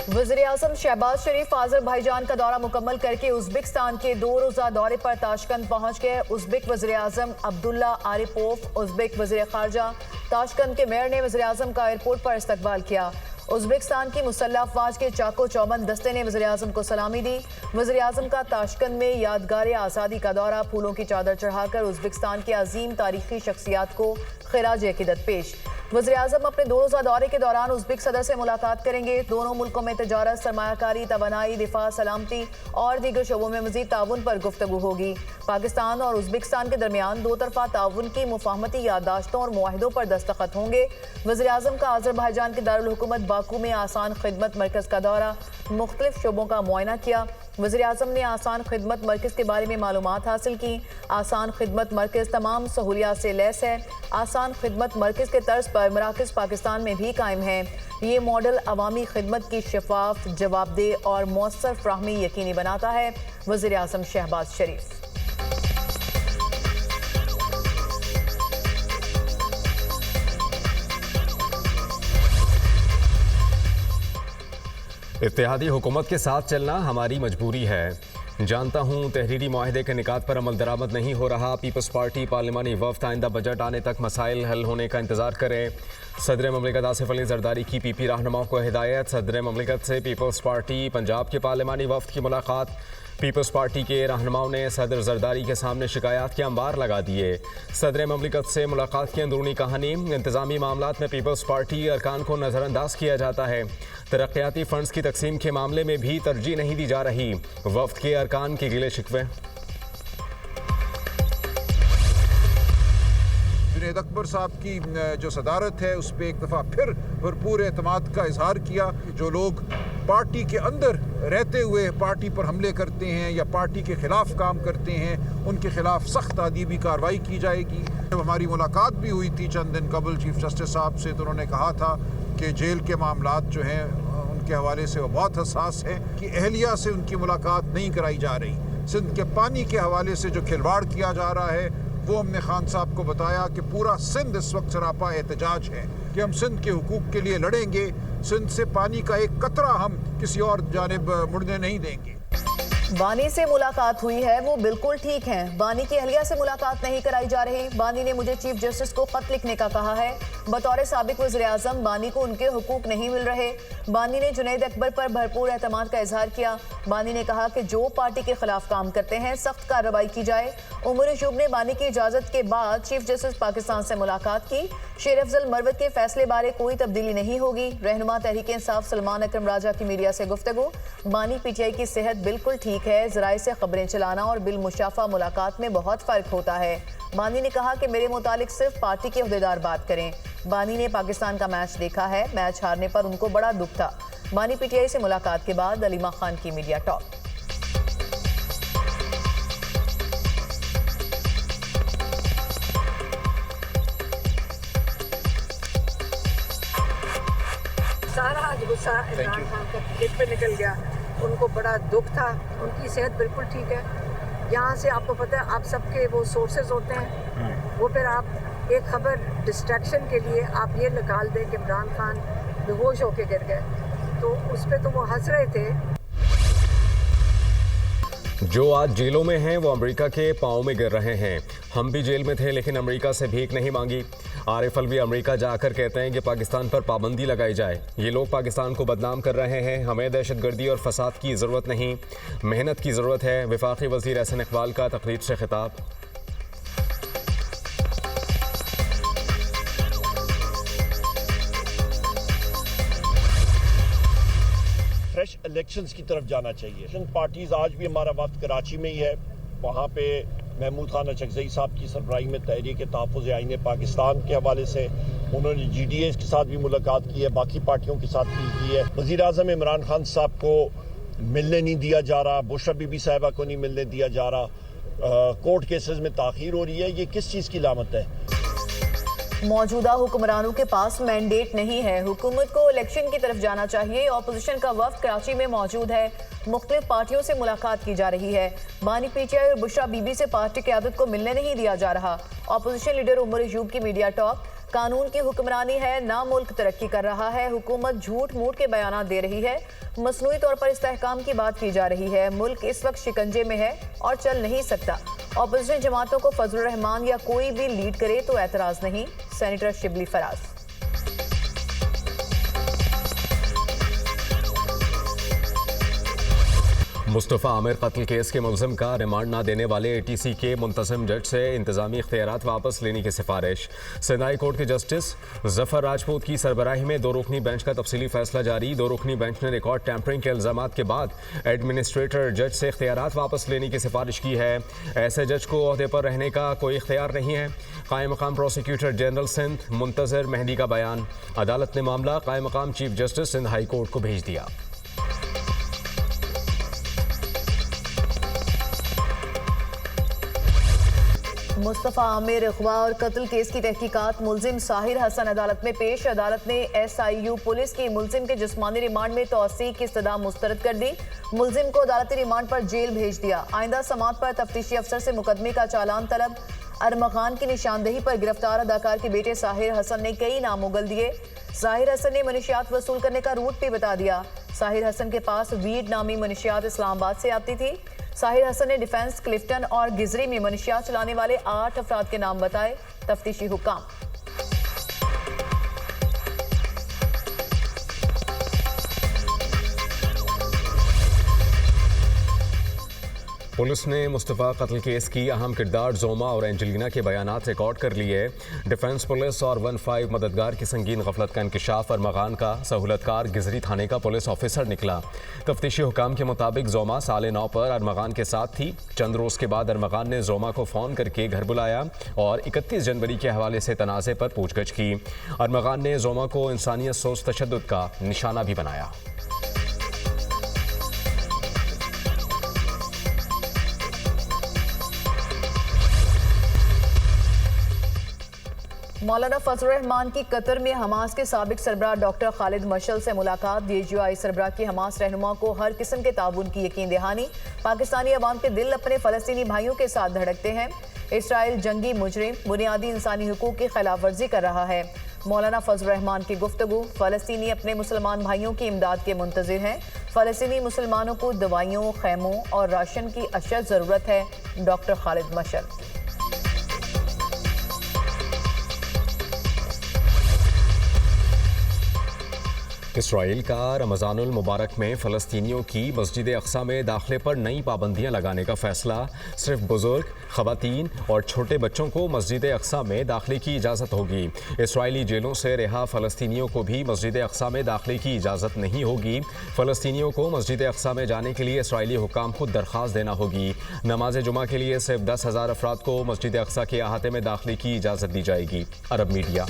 वज़ीर-ए-आज़म शहबाज शरीफ आज़रबाईजान का दौरा मुकम्मल करके उज़्बेकिस्तान के 2 रोज़ा दौरे पर ताशकंद पहुंच गए। उज़्बेक वज़ीर-ए-आज़म अब्दुल्ला आरिपोव, उज़्बेक वज़ीर ख़ारजा ताशकंद के मेयर ने वज़ीर-ए-आज़म का एयरपोर्ट पर इस्तकबाल किया। उज़्बेकिस्तान की मुसल्लह अफ़वाज के चाको चौबंद दस्ते ने वज़ीर-ए-आज़म को सलामी दी। वज़ीर-ए-आज़म का ताशकंद में यादगार आज़ादी का दौरा, फूलों की चादर चढ़ाकर उज़्बेकिस्तान की अजीम तारीखी शख्सियात को खिराज अकीदत पेश। वज़ीर-ए-आज़म अपने 2 रोज़ा दौरे के दौरान उज़्बेक सदर से मुलाकात करेंगे। दोनों मुल्कों में तजारत, सरमायाकारी, तवानाई, दिफा, सलामती और दीगर शोबों में मज़ीद ताउन पर गुफ्तगू होगी। पाकिस्तान और उज़्बेकिस्तान के दरमियान 2 तरफ़ा ताउन की मुफाहमती याददाश्तों और मुआहिदों पर दस्तखत होंगे। वज़ीर-ए-आज़म का आज़रबाईजान के दारुल हुकूमत बाकू में आसान खिदमत मरकज़ का दौरा, मुख्तलिफ शोबों का मुआयना किया। वज़ीर-ए-आज़म ने आसान खिदमत मरकज़ के बारे में मालूमात हासिल की। आसान खिदमत मरकज़ तमाम सहूलियात से लैस है। आसान खिदमत मरकज़ के तर्ज पर मराकज़ पाकिस्तान में भी कायम हैं। ये मॉडल अवामी खिदमत की शफाफ, जवाबदेह और मौसर फ्राहमी यकीनी बनाता है। वज़ीर-ए-आज़म शहबाज शरीफ। इत्तेहादी हुकूमत के साथ चलना हमारी मजबूरी है। जानता हूँ तहरीरी मुआहदे के निकात पर अमल दरामद नहीं हो रहा। पीपल्स पार्टी पार्लिमानी वफ़द आइंदा बजट आने तक मसाइल हल होने का इंतज़ार करें। सदर ममलिकत आसिफ अली जरदारी की PP रहनुमाओं को हिदायत। सदर ममलिकत से पीपल्स पार्टी पंजाब के पार्लिमानी वफ़द की मुलाकात। पीपल्स पार्टी के रहनुमाओं ने सदर जरदारी के सामने शिकायत के अंबार लगा दिए। सदर ममलिकत से मुलाकात की अंदरूनी कहानी। इंतज़ामी मामलात में पीपल्स पार्टी अरकान को नज़रअंदाज किया जाता है। तरक्याती फंड्स की तकसीम के मामले में भी तरजीह नहीं दी जा रही। वफ़द के अरकान के गिले शिकवे। जुनैद अकबर साहब की जो सदारत है उस पर एक दफ़ा फिर भरपूर एतमाद का इजहार किया। जो लोग पार्टी के अंदर रहते हुए पार्टी पर हमले करते हैं या पार्टी के ख़िलाफ़ काम करते हैं उनके ख़िलाफ़ सख्त अदीबी कार्रवाई की जाएगी। जब हमारी मुलाकात भी हुई थी चंद दिन कबल चीफ जस्टिस साहब से, तो उन्होंने कहा था कि जेल के मामलात जो हैं उनके हवाले से वो बहुत हसास है कि अहलिया से उनकी मुलाकात नहीं कराई जा रही। सिंध के पानी के हवाले से जो खिलवाड़ किया जा रहा है वो हमने खान साहब को बताया कि पूरा सिंध इस वक्त सरापा एहतजाज है कि हम सिंध के हुकूक के लिए लड़ेंगे। सिंध से पानी का एक कतरा हम किसी और जानिब मुड़ने नहीं देंगे। बानी से मुलाकात हुई है, वो बिल्कुल ठीक हैं। बानी की अहलिया से मुलाकात नहीं कराई जा रही। बानी ने मुझे चीफ जस्टिस को खत लिखने का कहा है। बतौर साबिक वज़ीर-ए-आज़म बानी को उनके हुकूक नहीं मिल रहे। बानी ने जुनैद अकबर पर भरपूर एतमाद का इजहार किया। बानी ने कहा कि जो पार्टी के खिलाफ काम करते हैं सख्त कार्रवाई की जाए। उमर अयूब ने बानी की इजाजत के बाद चीफ जस्टिस पाकिस्तान से मुलाकात की। शेर अफजल मरवत के फैसले बारे कोई तब्दीली नहीं होगी। रहनुमा तहरीक इंसाफ सलमान अकरम राजा की मीडिया से गुफ्तगू। बानी PTI की सेहत बिल्कुल ठीक है। ज़राए से खबरें चलाना और बिल मुशाफा मुलाकात में बहुत फ़र्क होता है। बानी ने कहा कि मेरे मुतालिक सिर्फ पार्टी के अहदेदार बात करें। बानी ने पाकिस्तान का मैच देखा है। मैच हारने पर उनको बड़ा दुख था। बानी PTI से मुलाकात के बाद अलीमा खान की मीडिया टॉक। सारा आज गुस्सा इमरान खान का क्रिकेट पे निकल गया। उनको बड़ा दुख था। उनकी सेहत बिल्कुल ठीक है। यहाँ से आपको पता है आप सबके वो सोर्सेज होते हैं, वो फिर आप एक खबर डिस्ट्रैक्शन के लिए आप ये निकाल दें कि इमरान खान बेहोश होके गिर गए, तो उस पर तो वो हंस रहे थे। जो आज जेलों में हैं वो अमेरिका के पाँव में गिर रहे हैं। हम भी जेल में थे लेकिन अमेरिका से भीख नहीं मांगी। आरिफ अलवी अमेरिका जाकर कहते हैं कि पाकिस्तान पर पाबंदी लगाई जाए। ये लोग पाकिस्तान को बदनाम कर रहे हैं। हमें दहशतगर्दी और फसाद की ज़रूरत नहीं, मेहनत की ज़रूरत है। वफाकी वज़ीर एहसन इकबाल का तकरीब से खिताब। फ्रेश इलेक्शंस की तरफ जाना चाहिए। पार्टीज आज भी हमारा वक्त कराची में ही है। वहाँ पे महमूद खान अचकज़ई साहब की सरबराही में तहरीक तहफ़्फ़ुज़ आईन पाकिस्तान के हवाले से उन्होंने GDA के साथ भी मुलाकात की है, बाकी पार्टियों के साथ भी की है। वज़ीर-ए-आज़म इमरान खान साहब को मिलने नहीं दिया जा रहा, बुशरा बीबी साहिबा को नहीं मिलने दिया जा रहा, कोर्ट केसेस में ताख़ीर हो रही है। ये किस चीज़ की लामत है? मौजूदा हुक्मरानों के पास मैंडेट नहीं है। हुकूमत को इलेक्शन की तरफ जाना चाहिए। ऑपोजिशन का वफ्द कराची में मौजूद है। मुख्तलिफ पार्टियों से मुलाकात की जा रही है। बानी PTI और बुशरा बीबी से पार्टी क़यादत को मिलने नहीं दिया जा रहा। ऑपोजिशन लीडर उमर अयूब की मीडिया टॉक। कानून की हुक्मरानी है, ना मुल्क तरक्की कर रहा है। हुकूमत झूठ मूठ के बयान दे रही है, मसनूई तौर पर इस्तेहकाम की बात की जा रही है। मुल्क इस वक्त शिकंजे में है और चल नहीं सकता। ऑपोजिशन जमातों को फजलुर रहमान या कोई भी लीड करे तो एतराज नहीं। सेनेटर शिबली फराज। मुस्तफ़ा आमिर कत्ल केस के मुलज़िम का रिमांड न देने वाले ATC के मुंतज़िम जज से इंतज़ामी इख्तियारात वापस लेने की सिफारिश। सिंध हाई कोर्ट के जस्टिस जफ़र राजपूत की सरबराही में 2 रुकनी बेंच का तफसीली फैसला जारी। 2 रुकनी बेंच ने रिकॉर्ड टैंपरिंग के इल्ज़ामात के बाद एडमिनिस्ट्रेटर जज से इख्तियारात वापस लेने की सिफारिश की है। ऐसे जज को ओहदे पर रहने का कोई इख्तियार नहीं है। कायम मकाम प्रोसिक्यूटर जनरल सिंध मुंतज़िर मेहदी का बयान। अदालत ने मामला कायम मकाम chief justice Sindh high court को भेज दिया। मुस्तफ़ा आमिर अगवा और कत्ल केस की तहकीकात। मुलजिम साहिर हसन अदालत में पेश। अदालत ने SIU पुलिस की मुलजिम के जिस्मानी रिमांड में तौसीक की इस्तदा मुस्तरद कर दी। मुलजिम को अदालती रिमांड पर जेल भेज दिया। आइंदा समात पर तफ्तीशी अफसर से मुकदमे का चालान तलब। अरमगान की निशानदेही पर गिरफ्तार अदाकार के बेटे साहिर हसन ने कई नाम उगल दिए। साहिर हसन ने मनशियात वसूल करने का रूट भी बता दिया। साहिर हसन के पास वीड नामी मनशियात इस्लामाबाद से आती थी। साहिर हसन ने डिफेंस, क्लिफ्टन और गिजरी में मनशियात चलाने वाले 8 अफराद के नाम बताए। तफ्तीशी हुक्म। पुलिस ने मुस्तफ़ा कत्ल केस की अहम किरदार जोमा और एंजेलिना के बयानात रिकॉर्ड कर लिए। डिफेंस पुलिस और 15 मददगार की संगीन गफलत का इंकशाफ। अरमगान का सहूलतकार गिजरी थाने का पुलिस ऑफिसर निकला। तफ्तीशी हुकाम के मुताबिक जोमा साले 9 पर अरमगान के साथ थी। चंद रोज़ के बाद अरमगान ने जोमा को फ़ोन करके घर बुलाया और 31 जनवरी के हवाले से तनाज़े पर पूछगछ की। अरमगान ने जोमा को इंसानियत सोच तशद्दुद का निशाना भी बनाया। मौलाना फजलुर रहमान की कतर में हमास के साबिक सरबराह डॉक्टर खालिद मशल से मुलाकात। DGI सरबराह की हमास रहनुमा को हर किस्म के ताउन की यकीन दहानी। पाकिस्तानी अवाम के दिल अपने फ़लस्तीनी भाइयों के साथ धड़कते हैं। इसराइल जंगी मुजरिम बुनियादी इंसानी हुकूक की खिलाफ वर्जी कर रहा है। मौलाना फजलुर रहमान की गुफ्तगू। फ़लस्तीनी अपने मुसलमान भाइयों की इमदाद के मुंतज़िर हैं। फ़लस्तीनी मुसलमानों को दवाइयों, खैमों और राशन की अशद ज़रूरत है। डॉक्टर खालिद मशल। इसराइल का रमज़ानुल मुबारक में फ़लस्तीनियों की मस्जिद अक़सा में दाखिले पर नई पाबंदियां लगाने का फ़ैसला। सिर्फ बुज़ुर्ग, ख़वातीन और छोटे बच्चों को मस्जिद अक़सा में दाखिले की इजाज़त होगी। इसराइली जेलों से रिहा फ़लस्तीनियों को भी मस्जिद अक़सा में दाखिले की इजाज़त नहीं होगी। फ़लस्तीनियों को मस्जिद अक़सा में जाने के लिए इसराइली हुकाम को दरख्वास्त देना होगी। नमाज जुमा के लिए सिर्फ 10,000 अफराद को मस्जिद अक़सा के अहाते में दाखिले की इजाज़त दी जाएगी। अरब मीडिया।